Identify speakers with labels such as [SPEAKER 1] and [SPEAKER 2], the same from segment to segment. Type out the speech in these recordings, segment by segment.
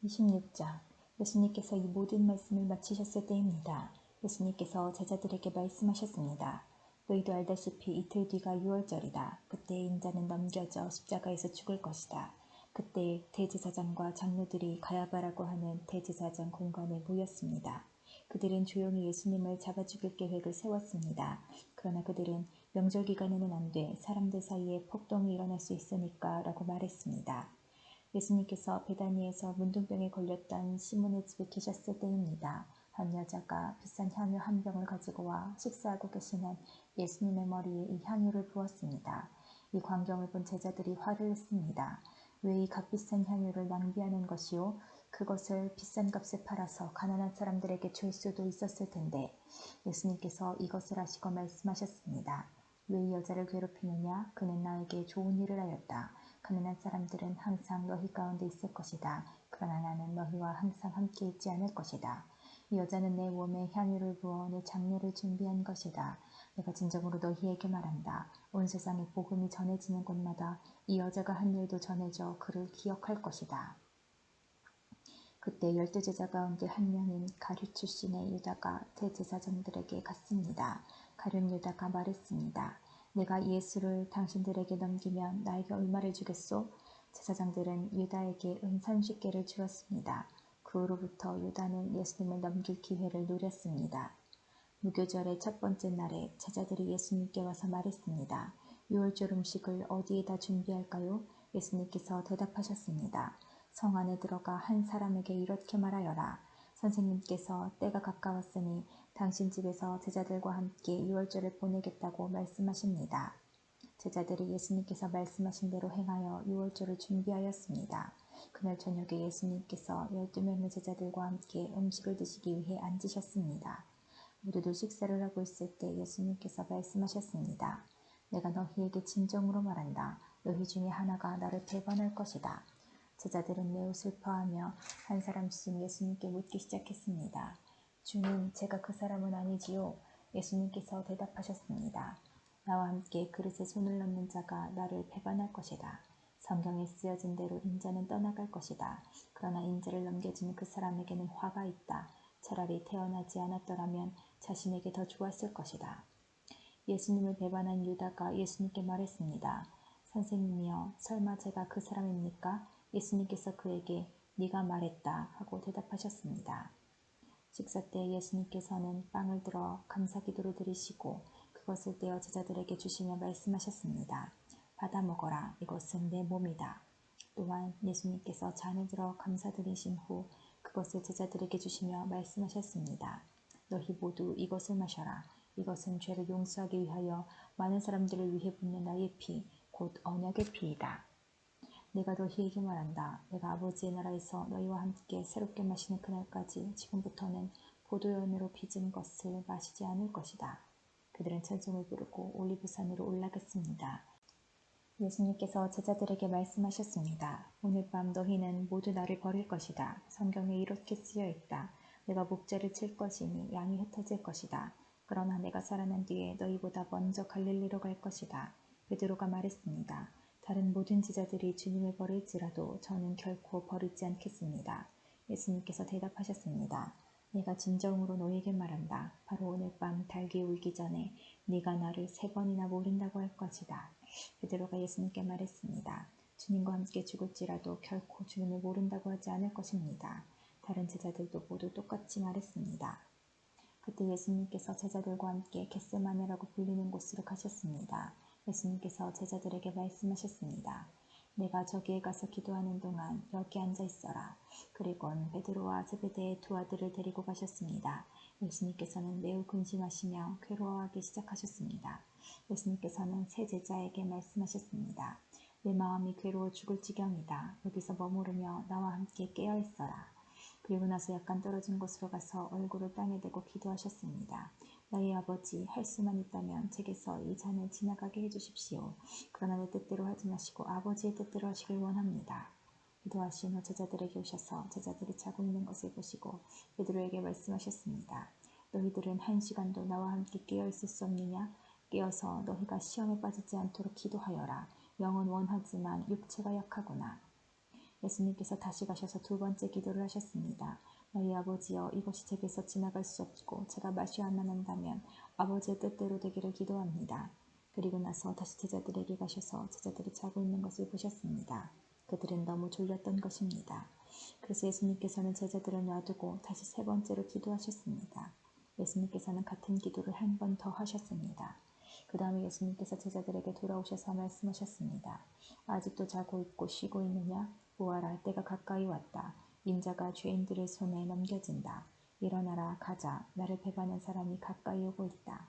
[SPEAKER 1] 26장. 예수님께서 이 모든 말씀을 마치셨을 때입니다. 예수님께서 제자들에게 말씀하셨습니다. 너희도 알다시피 이틀 뒤가 유월절이다. 그때 인자는 넘겨져 십자가에서 죽을 것이다. 그때 대제사장과 장로들이 가야바라고 하는 대제사장 공관에 모였습니다. 그들은 조용히 예수님을 잡아 죽일 계획을 세웠습니다. 그러나 그들은 명절 기간에는 안 돼. 사람들 사이에 폭동이 일어날 수 있으니까 라고 말했습니다. 예수님께서 베다니에서 문둥병에 걸렸던 시몬의 집에 계셨을 때입니다. 한 여자가 비싼 향유 한 병을 가지고 와 식사하고 계시는 예수님의 머리에 이 향유를 부었습니다. 이 광경을 본 제자들이 화를 냈습니다. 왜 이 값비싼 향유를 낭비하는 것이요? 그것을 비싼 값에 팔아서 가난한 사람들에게 줄 수도 있었을 텐데. 예수님께서 이것을 아시고 말씀하셨습니다. 왜 이 여자를 괴롭히느냐? 그는 나에게 좋은 일을 하였다. 가난한 사람들은 항상 너희 가운데 있을 것이다. 그러나 나는 너희와 항상 함께 있지 않을 것이다. 이 여자는 내 몸에 향유를 부어 내 장례를 준비한 것이다. 내가 진정으로 너희에게 말한다. 온 세상에 복음이 전해지는 곳마다 이 여자가 한 일도 전해져 그를 기억할 것이다. 그때 12제자 가운데 한 명인 가룟 출신의 유다가 대제사장들에게 갔습니다. 가룟 유다가 말했습니다. 내가 예수를 당신들에게 넘기면 나에게 얼마를 주겠소? 제사장들은 유다에게 은 30개를 주었습니다. 그 후로부터 유다는 예수님을 넘길 기회를 노렸습니다. 무교절의 첫 번째 날에 제자들이 예수님께 와서 말했습니다. 유월절 음식을 어디에다 준비할까요? 예수님께서 대답하셨습니다. 성 안에 들어가 한 사람에게 이렇게 말하여라. 선생님께서 때가 가까웠으니 당신 집에서 제자들과 함께 유월절을 보내겠다고 말씀하십니다. 제자들이 예수님께서 말씀하신 대로 행하여 유월절을 준비하였습니다. 그날 저녁에 예수님께서 12명의 제자들과 함께 음식을 드시기 위해 앉으셨습니다. 모두들 식사를 하고 있을 때 예수님께서 말씀하셨습니다. 내가 너희에게 진정으로 말한다. 너희 중에 하나가 나를 배반할 것이다. 제자들은 매우 슬퍼하며 한 사람씩 예수님께 묻기 시작했습니다. 주님, 제가 그 사람은 아니지요. 예수님께서 대답하셨습니다. 나와 함께 그릇에 손을 넣는 자가 나를 배반할 것이다. 성경에 쓰여진 대로 인자는 떠나갈 것이다. 그러나 인자를 넘겨주는 그 사람에게는 화가 있다. 차라리 태어나지 않았더라면 자신에게 더 좋았을 것이다. 예수님을 배반한 유다가 예수님께 말했습니다. 선생님이여, 설마 제가 그 사람입니까? 예수님께서 그에게 네가 말했다 하고 대답하셨습니다. 식사 때 예수님께서는 빵을 들어 감사기도를 드리시고 그것을 떼어 제자들에게 주시며 말씀하셨습니다. 받아 먹어라. 이것은 내 몸이다. 또한 예수님께서 잔을 들어 감사드리신 후 그것을 제자들에게 주시며 말씀하셨습니다. 너희 모두 이것을 마셔라. 이것은 죄를 용서하기 위하여 많은 사람들을 위해 붓는 나의 피, 곧 언약의 피이다. 내가 너희에게 말한다. 내가 아버지의 나라에서 너희와 함께 새롭게 마시는 그날까지 지금부터는 포도연으로 빚은 것을 마시지 않을 것이다. 그들은 찬송을 부르고 올리브산으로 올라갔습니다. 예수님께서 제자들에게 말씀하셨습니다. 오늘 밤 너희는 모두 나를 버릴 것이다. 성경에 이렇게 쓰여 있다. 내가 목자를 칠 것이니 양이 흩어질 것이다. 그러나 내가 살아난 뒤에 너희보다 먼저 갈릴리로 갈 것이다. 베드로가 말했습니다. 다른 모든 제자들이 주님을 버릴지라도 저는 결코 버리지 않겠습니다. 예수님께서 대답하셨습니다. 내가 진정으로 너희에게 말한다. 바로 오늘 밤 닭이 울기 전에 네가 나를 3번이나 모른다고 할 것이다. 베드로가 예수님께 말했습니다. 주님과 함께 죽을지라도 결코 주님을 모른다고 하지 않을 것입니다. 다른 제자들도 모두 똑같이 말했습니다. 그때 예수님께서 제자들과 함께 겟세마네라고 불리는 곳으로 가셨습니다. 예수님께서 제자들에게 말씀하셨습니다. 내가 저기에 가서 기도하는 동안 여기 앉아 있어라. 그리고는 베드로와 제베데의 두 아들을 데리고 가셨습니다. 예수님께서는 매우 근심하시며 괴로워하기 시작하셨습니다. 예수님께서는 세 제자에게 말씀하셨습니다. 내 마음이 괴로워 죽을 지경이다. 여기서 머무르며 나와 함께 깨어 있어라. 그리고 나서 약간 떨어진 곳으로 가서 얼굴을 땅에 대고 기도하셨습니다. 나의 아버지, 할 수만 있다면 제게서 이 잔을 지나가게 해주십시오. 그러나 내 뜻대로 하지 마시고 아버지의 뜻대로 하시길 원합니다. 기도하신 후 제자들에게 오셔서 제자들이 자고 있는 것을 보시고 베드로에게 말씀하셨습니다. 너희들은 1시간도 나와 함께 깨어 있을 수 없느냐? 깨어서 너희가 시험에 빠지지 않도록 기도하여라. 영은 원하지만 육체가 약하구나. 예수님께서 다시 가셔서 두 번째 기도를 하셨습니다. 너희 아버지여, 이것이 제게서 지나갈 수 없고 제가 마셔야만 한다면 아버지의 뜻대로 되기를 기도합니다. 그리고 나서 다시 제자들에게 가셔서 제자들이 자고 있는 것을 보셨습니다. 그들은 너무 졸렸던 것입니다. 그래서 예수님께서는 제자들을 놔두고 다시 세 번째로 기도하셨습니다. 예수님께서는 같은 기도를 한 번 더 하셨습니다. 그 다음에 예수님께서 제자들에게 돌아오셔서 말씀하셨습니다. 아직도 자고 있고 쉬고 있느냐? 보아라, 때가 가까이 왔다. 인자가 죄인들의 손에 넘겨진다. 일어나라, 가자. 나를 배반한 사람이 가까이 오고 있다.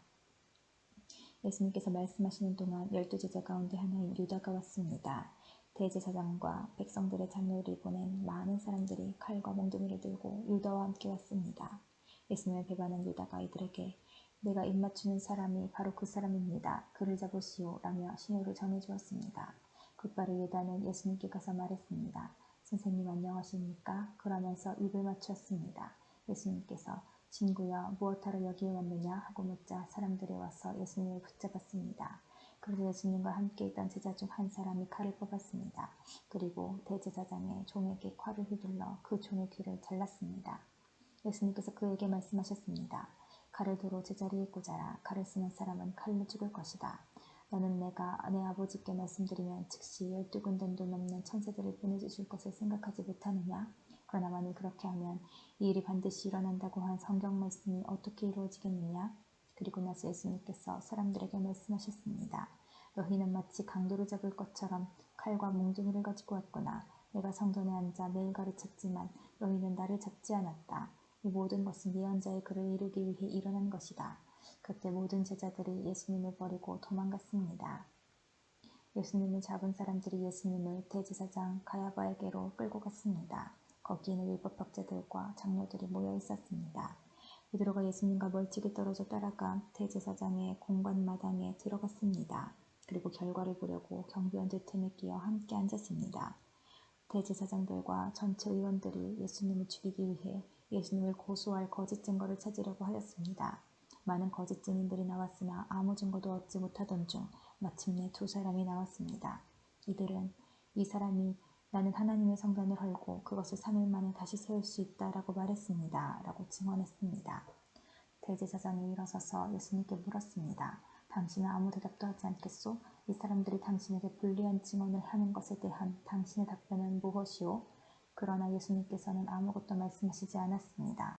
[SPEAKER 1] 예수님께서 말씀하시는 동안 12제자 가운데 하나인 유다가 왔습니다. 대제사장과 백성들의 장로들이 보낸 많은 사람들이 칼과 몽둥이를 들고 유다와 함께 왔습니다. 예수님을 배반한 유다가 이들에게 내가 입맞추는 사람이 바로 그 사람입니다. 그를 잡으시오 라며 신호를 전해주었습니다. 곧바로 유다는 예수님께 가서 말했습니다. 선생님 안녕하십니까? 그러면서 입을 맞추었습니다. 예수님께서 친구야 무엇하러 여기에 왔느냐 하고 묻자 사람들이 와서 예수님을 붙잡았습니다. 그래서 예수님과 함께 있던 제자 중 한 사람이 칼을 뽑았습니다. 그리고 대제사장의 종에게 칼을 휘둘러 그 종의 귀를 잘랐습니다. 예수님께서 그에게 말씀하셨습니다. 칼을 도로 제자리에 꽂아라. 칼을 쓰는 사람은 칼로 죽을 것이다. 너는 내가 내 아버지께 말씀드리면 즉시 12군단도 넘는 천사들을 보내주실 것을 생각하지 못하느냐? 그러나 만일 그렇게 하면 이 일이 반드시 일어난다고 한 성경 말씀이 어떻게 이루어지겠느냐? 그리고 나서 예수님께서 사람들에게 말씀하셨습니다. 너희는 마치 강도를 잡을 것처럼 칼과 몽둥이를 가지고 왔구나. 내가 성전에 앉아 매일 가르쳤지만 너희는 나를 잡지 않았다. 이 모든 것은 예언자의 글을 이루기 위해 일어난 것이다. 그때 모든 제자들이 예수님을 버리고 도망갔습니다. 예수님을 잡은 사람들이 예수님을 대제사장 가야바에게로 끌고 갔습니다. 거기에는 율법학자들과 장로들이 모여 있었습니다. 베드로가 예수님과 멀찍이 떨어져 따라가 대제사장의 공관마당에 들어갔습니다. 그리고 결과를 보려고 경비원들 틈에 끼어 함께 앉았습니다. 대제사장들과 전체 의원들이 예수님을 죽이기 위해 예수님을 고소할 거짓 증거를 찾으려고 하였습니다. 많은 거짓 증인들이 나왔으나 아무 증거도 얻지 못하던 중 마침내 두 사람이 나왔습니다. 이들은 이 사람이 나는 하나님의 성전을 헐고 그것을 3일 만에 다시 세울 수 있다라고 말했습니다. 라고 증언했습니다. 대제사장이 일어서서 예수님께 물었습니다. 당신은 아무 대답도 하지 않겠소? 이 사람들이 당신에게 불리한 증언을 하는 것에 대한 당신의 답변은 무엇이오? 그러나 예수님께서는 아무것도 말씀하시지 않았습니다.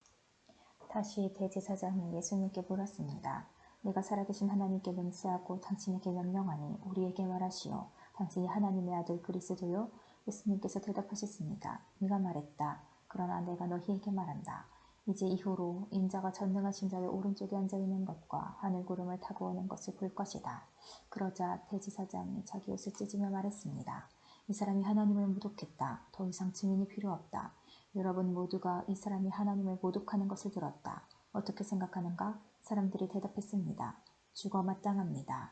[SPEAKER 1] 다시 대제사장이 예수님께 물었습니다. 내가 살아계신 하나님께 맹세하고 당신에게 명령하니 우리에게 말하시오. 당신이 하나님의 아들 그리스도요? 예수님께서 대답하셨습니다. 네가 말했다. 그러나 내가 너희에게 말한다. 이제 이후로 인자가 전능하신 자의 오른쪽에 앉아있는 것과 하늘 구름을 타고 오는 것을 볼 것이다. 그러자 대제사장이 자기 옷을 찢으며 말했습니다. 이 사람이 하나님을 모독했다. 더 이상 증인이 필요 없다. 여러분 모두가 이 사람이 하나님을 모독하는 것을 들었다. 어떻게 생각하는가? 사람들이 대답했습니다. 죽어 마땅합니다.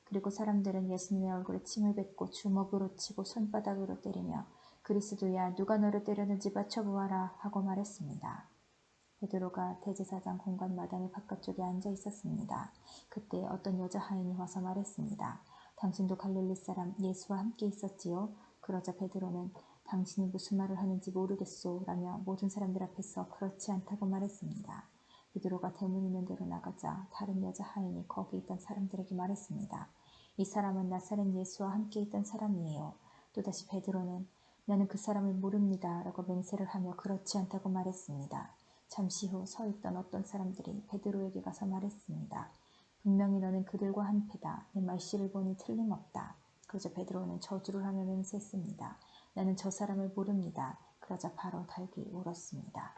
[SPEAKER 1] 그리고 사람들은 예수님의 얼굴에 침을 뱉고 주먹으로 치고 손바닥으로 때리며 그리스도야 누가 너를 때렸는지 맞춰보아라 하고 말했습니다. 베드로가 대제사장 공관 마당의 바깥쪽에 앉아 있었습니다. 그때 어떤 여자 하인이 와서 말했습니다. 당신도 갈릴리 사람 예수와 함께 있었지요? 그러자 베드로는 당신이 무슨 말을 하는지 모르겠소 라며 모든 사람들 앞에서 그렇지 않다고 말했습니다. 베드로가 대문 있는 데로 나가자 다른 여자 하인이 거기 있던 사람들에게 말했습니다. 이 사람은 나사렛 예수와 함께 있던 사람이에요. 또다시 베드로는 나는 그 사람을 모릅니다 라고 맹세를 하며 그렇지 않다고 말했습니다. 잠시 후 서 있던 어떤 사람들이 베드로에게 가서 말했습니다. 분명히 너는 그들과 한패다. 내 말씨를 보니 틀림없다. 그러자 베드로는 저주를 하며 맹세했습니다. 나는 저 사람을 모릅니다. 그러자 바로 달기 울었습니다.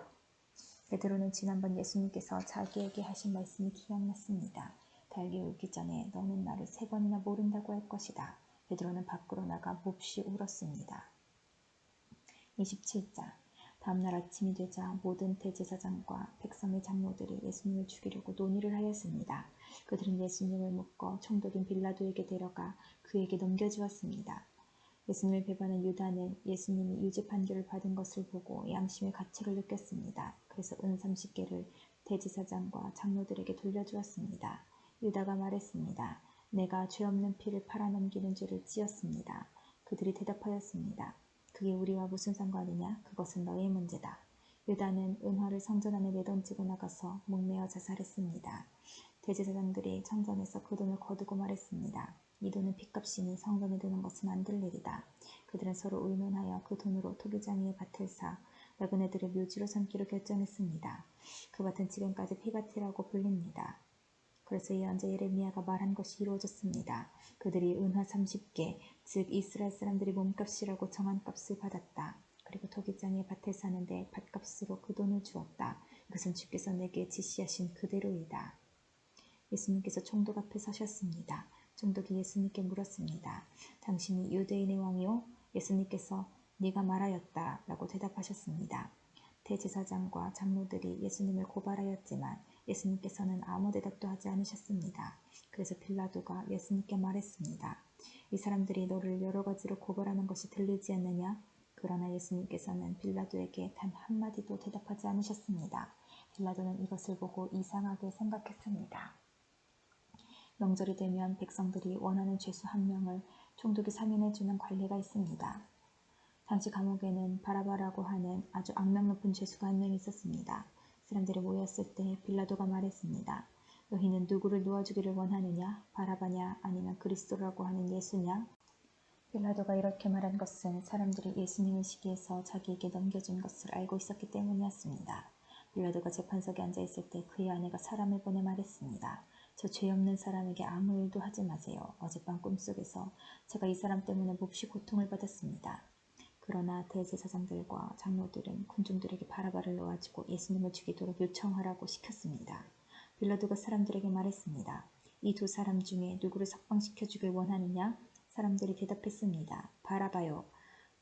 [SPEAKER 1] 베드로는 지난번 예수님께서 자기에게 하신 말씀이 기억났습니다. 달기 울기 전에 너는 나를 3번이나 모른다고 할 것이다. 베드로는 밖으로 나가 몹시 울었습니다. 27장 다음날 아침이 되자 모든 대제사장과 백성의 장로들이 예수님을 죽이려고 논의를 하였습니다. 그들은 예수님을 묶어 총독인 빌라도에게 데려가 그에게 넘겨주었습니다. 예수님을 배반한 유다는 예수님이 유죄 판결을 받은 것을 보고 양심의 가책을 느꼈습니다. 그래서 은 30개를 대제사장과 장로들에게 돌려주었습니다. 유다가 말했습니다. 내가 죄 없는 피를 팔아넘기는 죄를 지었습니다. 그들이 대답하였습니다. 그게 우리와 무슨 상관이냐? 그것은 너의 문제다. 유다는 은화를 성전 안에 내던지고 나가서 목매어 자살했습니다. 대제사장들이 성전에서 그 돈을 거두고 말했습니다. 이 돈은 핏값이니 성전에 두는 것은 안 될 일이다. 그들은 서로 의논하여 그 돈으로 토기장이의 밭을 사 나그네들의 묘지로 삼기로 결정했습니다. 그 밭은 지금까지 피밭이라고 불립니다. 그래서 예언자 예레미야가 말한 것이 이루어졌습니다. 그들이 은화 30개, 즉 이스라엘 사람들이 몸값이라고 정한 값을 받았다. 그리고 토기장의 밭을 사는데 밭값으로 그 돈을 주었다. 이것은 주께서 내게 지시하신 그대로이다. 예수님께서 총독 앞에 서셨습니다. 총독이 예수님께 물었습니다. 당신이 유대인의 왕이요? 예수님께서 네가 말하였다 라고 대답하셨습니다. 대제사장과 장로들이 예수님을 고발하였지만 예수님께서는 아무 대답도 하지 않으셨습니다. 그래서 빌라도가 예수님께 말했습니다. 이 사람들이 너를 여러 가지로 고발하는 것이 들리지 않느냐? 그러나 예수님께서는 빌라도에게 단 한마디도 대답하지 않으셨습니다. 빌라도는 이것을 보고 이상하게 생각했습니다. 명절이 되면 백성들이 원하는 죄수 한 명을 총독이 사면해주는 관례가 있습니다. 당시 감옥에는 바라바라고 하는 아주 악명 높은 죄수가 한 명 있었습니다. 사람들이 모였을 때 빌라도가 말했습니다. 너희는 누구를 놓아주기를 원하느냐? 바라바냐? 아니면 그리스도라고 하는 예수냐? 빌라도가 이렇게 말한 것은 사람들이 예수님의 시기에서 자기에게 넘겨준 것을 알고 있었기 때문이었습니다. 빌라도가 재판석에 앉아있을 때 그의 아내가 사람을 보내 말했습니다. 저 죄 없는 사람에게 아무 일도 하지 마세요. 어젯밤 꿈속에서 제가 이 사람 때문에 몹시 고통을 받았습니다. 그러나 대제사장들과 장로들은 군중들에게 바라바를 놓아주고 예수님을 죽이도록 요청하라고 시켰습니다. 빌라도가 사람들에게 말했습니다. 이 두 사람 중에 누구를 석방시켜 주길 원하느냐? 사람들이 대답했습니다. 바라바요.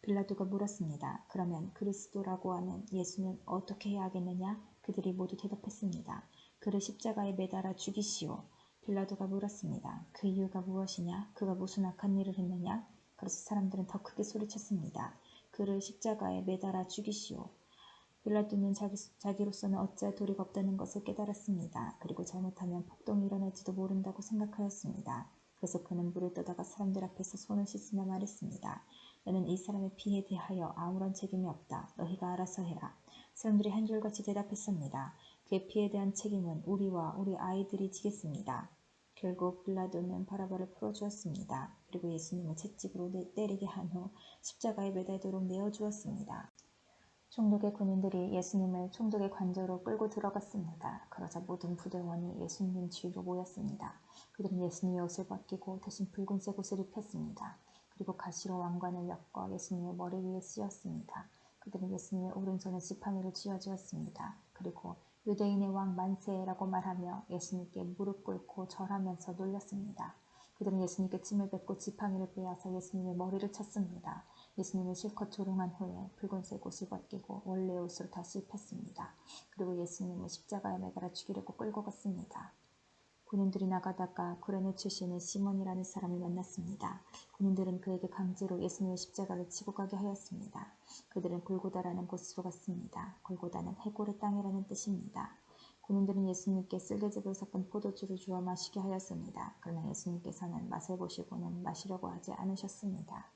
[SPEAKER 1] 빌라도가 물었습니다. 그러면 그리스도라고 하는 예수는 어떻게 해야 하겠느냐? 그들이 모두 대답했습니다. 그를 십자가에 매달아 죽이시오. 빌라도가 물었습니다. 그 이유가 무엇이냐? 그가 무슨 악한 일을 했느냐? 그래서 사람들은 더 크게 소리쳤습니다. 그를 십자가에 매달아 죽이시오. 빌라도는 자기로서는 어찌할 도리가 없다는 것을 깨달았습니다. 그리고 잘못하면 폭동이 일어날지도 모른다고 생각하였습니다. 그래서 그는 물을 떠다가 사람들 앞에서 손을 씻으며 말했습니다. 나는 이 사람의 피에 대하여 아무런 책임이 없다. 너희가 알아서 해라. 사람들이 한결같이 대답했습니다. 그의 피에 대한 책임은 우리와 우리 아이들이 지겠습니다. 결국 빌라도는 바라바를 풀어주었습니다. 그리고 예수님을 채찍으로 때리게 한 후 십자가에 매달도록 내어주었습니다. 총독의 군인들이 예수님을 총독의 관저로 끌고 들어갔습니다. 그러자 모든 부대원이 예수님 뒤로 모였습니다. 그들은 예수님의 옷을 벗기고 대신 붉은색 옷을 입혔습니다. 그리고 가시로 왕관을 엮어 예수님의 머리 위에 씌웠습니다. 그들은 예수님의 오른손에 지팡이를 쥐어주었습니다. 그리고 유대인의 왕 만세라고 말하며 예수님께 무릎 꿇고 절하면서 놀렸습니다. 그들은 예수님께 침을 뱉고 지팡이를 빼앗아 예수님의 머리를 쳤습니다. 예수님을 실컷 조롱한 후에 붉은색 옷을 벗기고 원래 옷으로 다시 입혔습니다. 그리고 예수님을 십자가에 매달아 죽이려고 끌고 갔습니다. 군인들이 나가다가 구레네 출신의 시몬이라는 사람을 만났습니다. 군인들은 그에게 강제로 예수님의 십자가를 치고 가게 하였습니다. 그들은 골고다라는 곳으로 갔습니다. 골고다는 해골의 땅이라는 뜻입니다. 군인들은 예수님께 쓸개즙을 섞은 포도주를 주어 마시게 하였습니다. 그러나 예수님께서는 맛을 보시고는 마시려고 하지 않으셨습니다.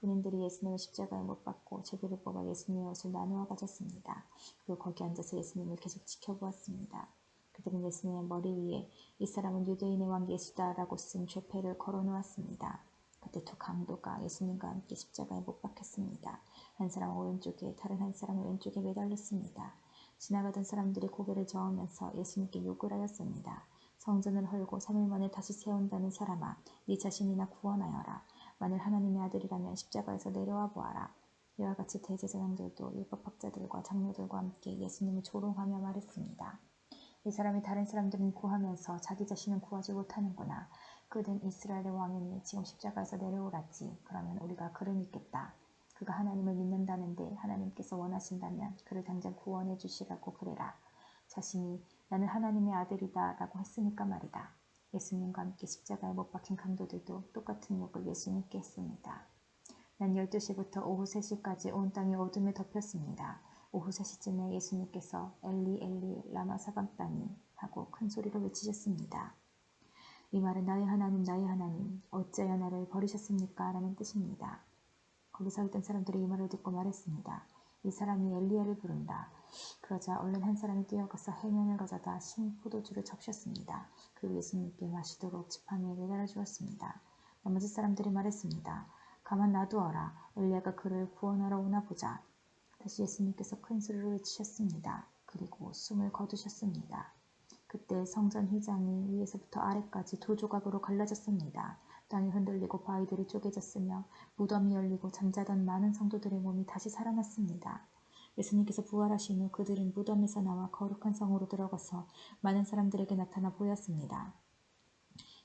[SPEAKER 1] 군인들이 예수님을 십자가에 못 박고 제비를 뽑아 예수님의 옷을 나누어 가졌습니다. 그리고 거기 앉아서 예수님을 계속 지켜보았습니다. 그들은 예수님의 머리 위에 이 사람은 유대인의 왕 예수다라고 쓴 죄패를 걸어놓았습니다. 그때 두 강도가 예수님과 함께 십자가에 못 박혔습니다. 한 사람은 오른쪽에 다른 한 사람은 왼쪽에 매달렸습니다. 지나가던 사람들이 고개를 저으면서 예수님께 욕을 하였습니다. 성전을 헐고 3일 만에 다시 세운다는 사람아, 네 자신이나 구원하여라. 만일 하나님의 아들이라면 십자가에서 내려와 보아라. 이와 같이 대제사장들도 율법학자들과 장로들과 함께 예수님을 조롱하며 말했습니다. 이 사람이 다른 사람들은 구하면서 자기 자신은 구하지 못하는구나. 그는 이스라엘의 왕이니 지금 십자가에서 내려오라지. 그러면 우리가 그를 믿겠다. 그가 하나님을 믿는다는데 하나님께서 원하신다면 그를 당장 구원해 주시라고 그래라. 자신이 나는 하나님의 아들이다 라고 했으니까 말이다. 예수님과 함께 십자가에 못 박힌 강도들도 똑같은 욕을 예수님께 했습니다. 난 12시부터 오후 3시까지 온 땅이 어둠에 덮였습니다. 오후 3시쯤에 예수님께서 엘리 엘리 라마 사박다니 하고 큰 소리로 외치셨습니다. 이 말은 나의 하나님 어찌하여 나를 버리셨습니까? 라는 뜻입니다. 거기 서 있던 사람들이 이 말을 듣고 말했습니다. 이 사람이 엘리야를 부른다. 그러자 얼른 한 사람이 뛰어가서 해면을 가져다 신 포도주를 적셨습니다. 그리고 예수님께 마시도록 지팡이에 매달아 주었습니다. 나머지 사람들이 말했습니다. 가만 놔두어라. 엘리야가 그를 구원하러 오나 보자. 다시 예수님께서 큰 소리로 외치셨습니다. 그리고 숨을 거두셨습니다. 그때 성전 휘장이 위에서부터 아래까지 두 조각으로 갈라졌습니다. 땅이 흔들리고 바위들이 쪼개졌으며 무덤이 열리고 잠자던 많은 성도들의 몸이 다시 살아났습니다. 예수님께서 부활하신 후 그들은 무덤에서 나와 거룩한 성으로 들어가서 많은 사람들에게 나타나 보였습니다.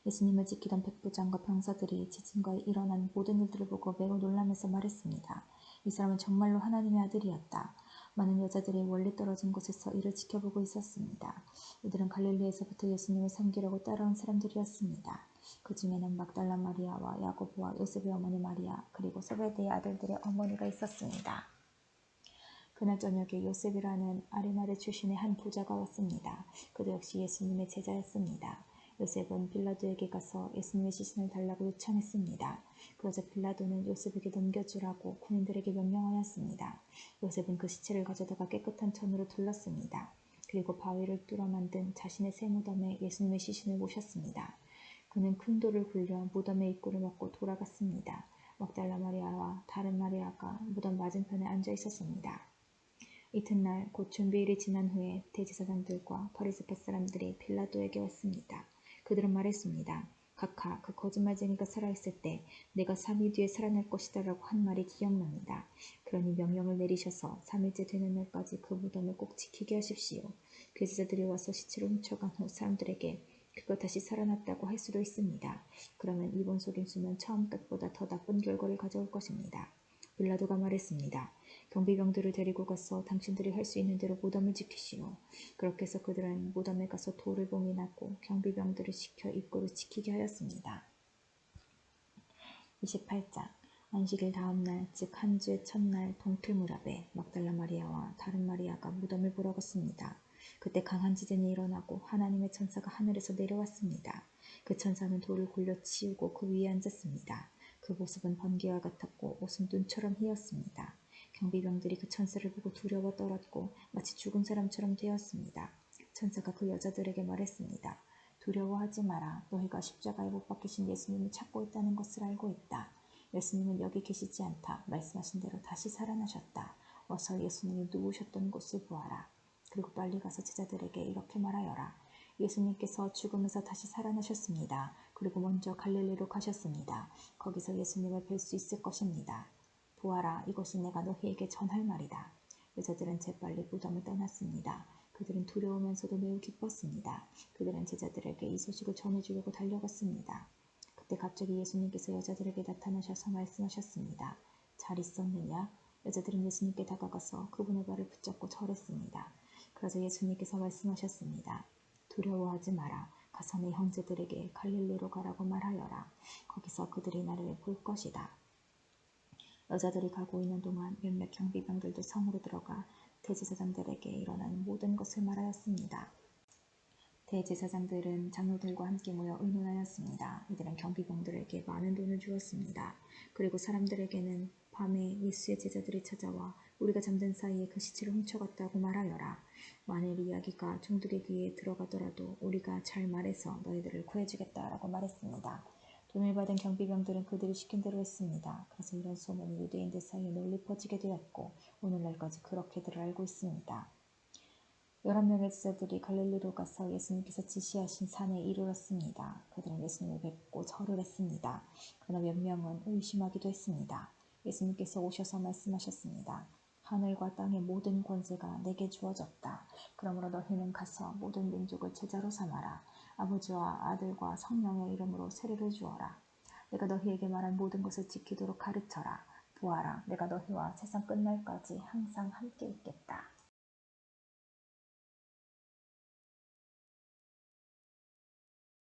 [SPEAKER 1] 예수님을 지키던 백부장과 병사들이 지진과 일어난 모든 일들을 보고 매우 놀라면서 말했습니다. 이 사람은 정말로 하나님의 아들이었다. 많은 여자들이 멀리 떨어진 곳에서 이를 지켜보고 있었습니다. 이들은 갈릴리에서부터 예수님을 섬기려고 따라온 사람들이었습니다. 그 중에는 막달라 마리아와 야고보와 요셉의 어머니 마리아 그리고 세베대의 아들들의 어머니가 있었습니다. 그날 저녁에 요셉이라는 아리마대 출신의 한 부자가 왔습니다. 그도 역시 예수님의 제자였습니다. 요셉은 빌라도에게 가서 예수님의 시신을 달라고 요청했습니다. 그러자 빌라도는 요셉에게 넘겨주라고 군인들에게 명령하였습니다. 요셉은 그 시체를 가져다가 깨끗한 천으로 둘렀습니다. 그리고 바위를 뚫어 만든 자신의 새 무덤에 예수님의 시신을 모셨습니다. 그는 큰 돌을 굴려 무덤의 입구를 막고 돌아갔습니다. 막달라 마리아와 다른 마리아가 무덤 맞은편에 앉아 있었습니다. 이튿날 곧 준비일이 지난 후에 대제사장들과 바리새파 사람들이 빌라도에게 왔습니다. 그들은 말했습니다. 각하 그 거짓말쟁이가 살아있을 때 내가 3일 뒤에 살아날 것이다 라고 한 말이 기억납니다. 그러니 명령을 내리셔서 3일째 되는 날까지 그 무덤을 꼭 지키게 하십시오. 그 제자들이 와서 시체를 훔쳐간 후 사람들에게 그가 다시 살아났다고 할 수도 있습니다. 그러면 이번 속임수는 처음 것보다 더 나쁜 결과를 가져올 것입니다. 빌라도가 말했습니다. 경비병들을 데리고 가서 당신들이 할 수 있는 대로 무덤을 지키시오. 그렇게 해서 그들은 무덤에 가서 돌을 봉인하고 경비병들을 시켜 입구를 지키게 하였습니다. 28장 안식일 다음 날, 즉 한 주의 첫날 동틀 무렵에 막달라 마리아와 다른 마리아가 무덤을 보러 갔습니다. 그때 강한 지진이 일어나고 하나님의 천사가 하늘에서 내려왔습니다. 그 천사는 돌을 굴려 치우고 그 위에 앉았습니다. 그 모습은 번개와 같았고 옷은 눈처럼 희었습니다. 경비병들이 그 천사를 보고 두려워 떨었고 마치 죽은 사람처럼 되었습니다. 천사가 그 여자들에게 말했습니다. 두려워하지 마라. 너희가 십자가에 못 박히신 예수님을 찾고 있다는 것을 알고 있다. 예수님은 여기 계시지 않다. 말씀하신 대로 다시 살아나셨다. 어서 예수님이 누우셨던 곳을 보아라. 그리고 빨리 가서 제자들에게 이렇게 말하여라. 예수님께서 죽음에서 다시 살아나셨습니다. 그리고 먼저 갈릴리로 가셨습니다. 거기서 예수님을 뵐 수 있을 것입니다. 보아라, 이것이 내가 너희에게 전할 말이다. 여자들은 재빨리 무덤을 떠났습니다. 그들은 두려우면서도 매우 기뻤습니다. 그들은 제자들에게 이 소식을 전해주려고 달려갔습니다. 그때 갑자기 예수님께서 여자들에게 나타나셔서 말씀하셨습니다. 잘 있었느냐? 여자들은 예수님께 다가가서 그분의 발을 붙잡고 절했습니다. 그러자 예수님께서 말씀하셨습니다. 두려워하지 마라. 가서 내 형제들에게 갈릴리로 가라고 말하여라. 거기서 그들이 나를 볼 것이다. 여자들이 가고 있는 동안 몇몇 경비병들도 성으로 들어가 대제사장들에게 일어난 모든 것을 말하였습니다. 대제사장들은 장로들과 함께 모여 의논하였습니다. 이들은 경비병들에게 많은 돈을 주었습니다. 그리고 사람들에게는 밤에 예수의 제자들이 찾아와 우리가 잠든 사이에 그 시체를 훔쳐갔다고 말하여라. 만일 이야기가 종들의 귀에 들어가더라도 우리가 잘 말해서 너희들을 구해주겠다라고 말했습니다. 돈을 받은 경비병들은 그들이 시킨 대로 했습니다. 그래서 이런 소문이 유대인들 사이에 널리 퍼지게 되었고 오늘날까지 그렇게들 알고 있습니다. 11명의 제자들이 갈릴리로 가서 예수님께서 지시하신 산에 이르렀습니다. 그들은 예수님을 뵙고 절을 했습니다. 그러나 몇 명은 의심하기도 했습니다. 예수님께서 오셔서 말씀하셨습니다. 하늘과 땅의 모든 권세가 내게 주어졌다. 그러므로 너희는 가서 모든 민족을 제자로 삼아라. 아버지와 아들과 성령의 이름으로 세례를 주어라. 내가 너희에게 말한 모든 것을 지키도록 가르쳐라. 보아라, 내가 너희와 세상 끝날까지 항상 함께 있겠다.